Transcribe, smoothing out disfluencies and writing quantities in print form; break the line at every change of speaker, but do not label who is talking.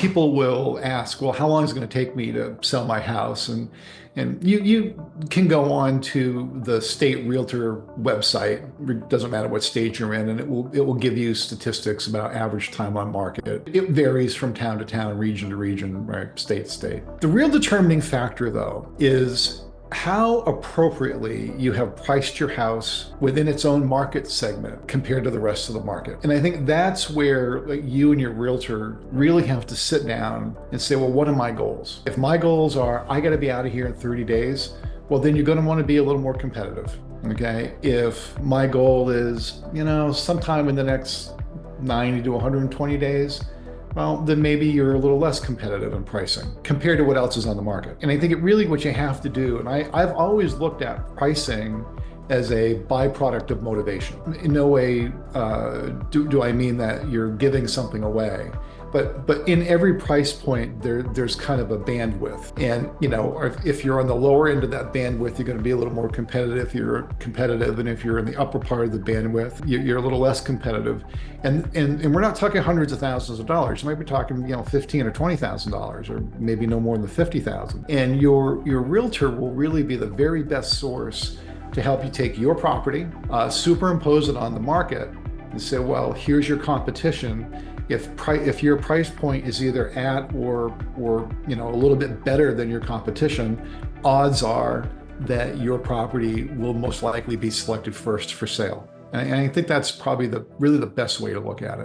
People will ask, well, how long is it going to take me to sell my house? And you can go on to the state realtor website. It doesn't matter what state you're in, and it will give you statistics about average time on market. It varies from town to town, region to region, right, state to state. The real determining factor, though, is how appropriately you have priced your house within its own market segment compared to the rest of the market. And I think that's where you and your realtor really have to sit down and say, well, what are my goals? If my goals are, I got to be out of here in 30 days, well, then you're going to want to be a little more competitive. Okay. If my goal is, sometime in the next 90 to 120 days, well, then maybe you're a little less competitive in pricing compared to what else is on the market. And I think what you have to do, and I've always looked at pricing as a byproduct of motivation. In no way do I mean that you're giving something away, but in every price point, there's kind of a bandwidth. And if you're on the lower end of that bandwidth, you're going to be a little more competitive. You're competitive, and if you're in the upper part of the bandwidth, you're a little less competitive. And we're not talking hundreds of thousands of dollars. You might be talking, $15,000 or $20,000, or maybe no more than $50,000. And your realtor will really be the very best source to help you take your property, superimpose it on the market, and say, well, here's your competition. If your price point is either at or a little bit better than your competition, odds are that your property will most likely be selected first for sale. And I think that's probably really the best way to look at it.